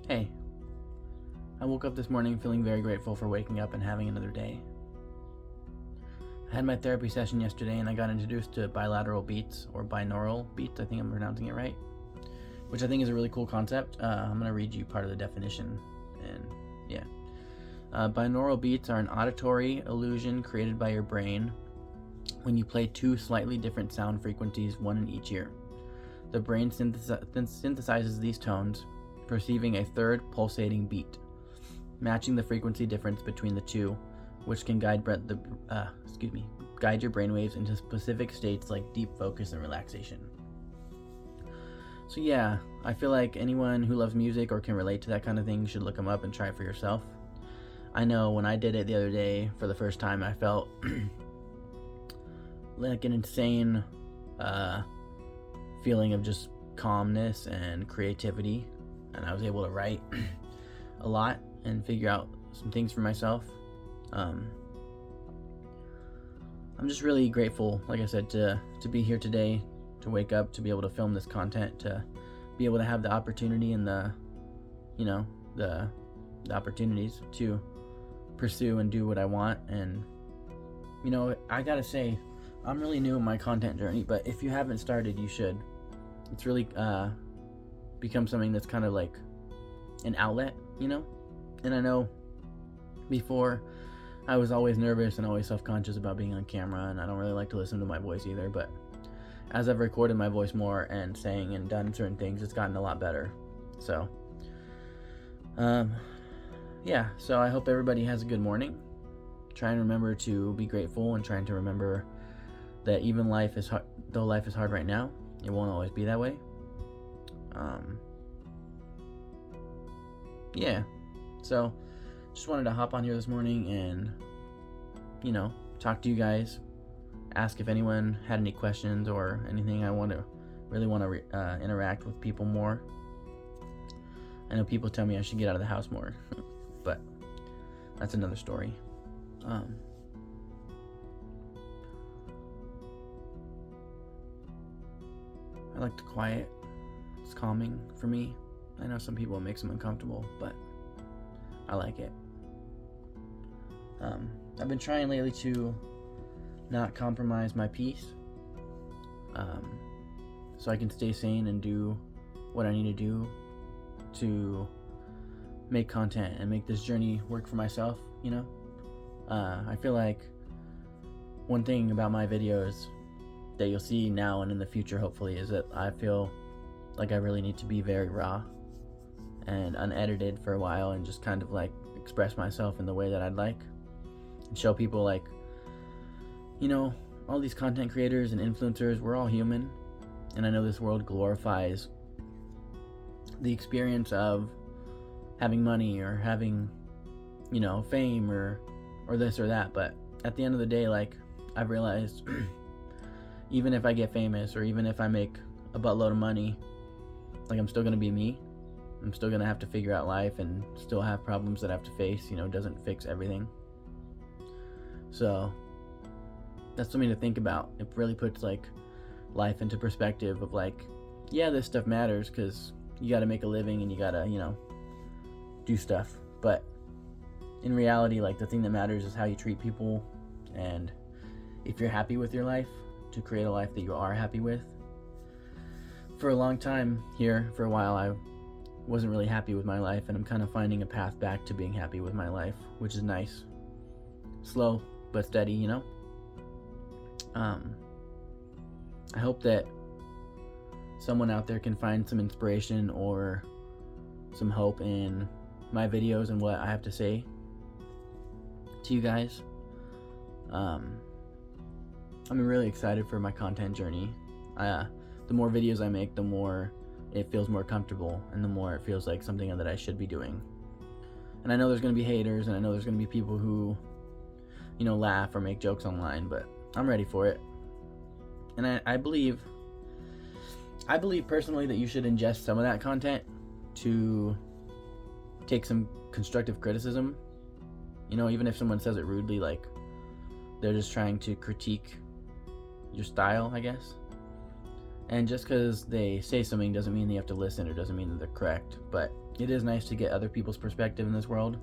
Hey, I woke up this morning feeling very grateful for waking up and having another day. I had my therapy session yesterday and I got introduced to bilateral beats, or binaural beats, I think I'm pronouncing it right, which I think is a really cool concept. I'm going to read you part of the definition. And yeah. Binaural beats are an auditory illusion created by your brain when you play two slightly different sound frequencies, one in each ear. The brain synthesizes these tones, perceiving a third pulsating beat, matching the frequency difference between the two, which can guide your brainwaves into specific states like deep focus and relaxation. So yeah, I feel like anyone who loves music or can relate to that kind of thing should look them up and try it for yourself. I know when I did it the other day for the first time, I felt like an insane feeling of just calmness and creativity, and I was able to write a lot and figure out some things for myself. I'm just really grateful, like I said, to be here today, to wake up, to be able to film this content, to be able to have the opportunity and the opportunities to pursue and do what I want. And I gotta say, I'm really new in my content journey, but if you haven't started, you should. It's really become something that's kind of like an outlet, and I know before I was always nervous and always self-conscious about being on camera, and I don't really like to listen to my voice either, but as I've recorded my voice more and saying and done certain things, it's gotten a lot better. So yeah, so I hope everybody has a good morning. Try and remember to be grateful, and trying to remember that even life is hard, though life is hard right now, it won't always be that way. Yeah, so just wanted to hop on here this morning and talk to you guys, ask if anyone had any questions or anything. I really want to interact with people more. I know people tell me I should get out of the house more, but that's another story. I like the quiet. It's calming for me. I know some people it makes them uncomfortable, but I like it. I've been trying lately to not compromise my peace, so I can stay sane and do what I need to do to make content and make this journey work for myself. I feel like one thing about my videos that you'll see now and in the future, hopefully, is that I feel like I really need to be very raw and unedited for a while, and just kind of like express myself in the way that I'd like, and show people like, all these content creators and influencers, we're all human. And I know this world glorifies the experience of having money or having, fame or this or that, but at the end of the day, like, I've realized even if I get famous, or even if I make a buttload of money, like, I'm still gonna be me. I'm still gonna have to figure out life and still have problems that I have to face. It doesn't fix everything. So that's something to think about. It really puts like life into perspective of like, yeah, this stuff matters because you got to make a living and you got to, do stuff. But in reality, like, the thing that matters is how you treat people. And if you're happy with your life, to create a life that you are happy with. For a long time here, for a while, I wasn't really happy with my life, and I'm kind of finding a path back to being happy with my life, which is nice. Slow but steady, I hope that someone out there can find some inspiration or some hope in my videos and what I have to say to you guys. I'm really excited for my content journey. The more videos I make, the more it feels more comfortable, and the more it feels like something that I should be doing. And I know there's going to be haters, and I know there's going to be people who, laugh or make jokes online, but I'm ready for it. And I believe personally that you should ingest some of that content to take some constructive criticism. Even if someone says it rudely, like, they're just trying to critique your style, I guess. And just because they say something doesn't mean they have to listen, or doesn't mean that they're correct. But it is nice to get other people's perspective in this world,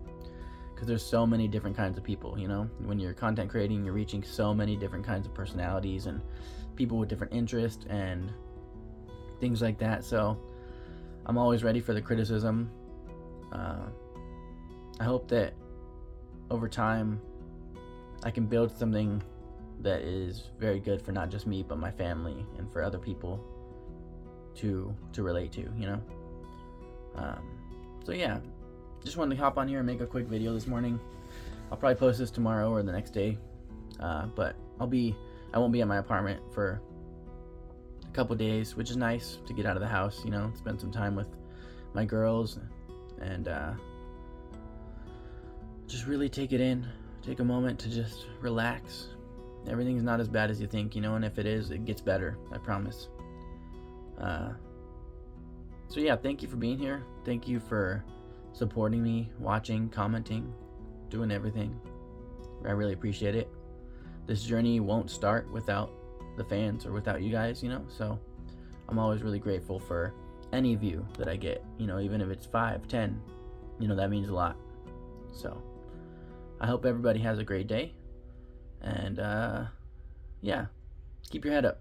because there's so many different kinds of people, you know? When you're content creating, you're reaching so many different kinds of personalities and people with different interests and things like that. So I'm always ready for the criticism. I hope that over time I can build something that is very good for not just me, but my family, and for other people to relate to, you know? So yeah, just wanted to hop on here and make a quick video this morning. I'll probably post this tomorrow or the next day, but I won't be at my apartment for a couple days, which is nice to get out of the house, you know, spend some time with my girls, and just really take it in, take a moment to just relax. Everything's not as bad as you think, you know, and if it is, it gets better, I promise. So yeah, thank you for being here. Thank you for supporting me, watching, commenting, doing everything. I really appreciate it. This journey won't start without the fans or without you guys, you know, so I'm always really grateful for any view that I get, you know, even if it's 5, 10, you know, that means a lot. So I hope everybody has a great day, and yeah, keep your head up.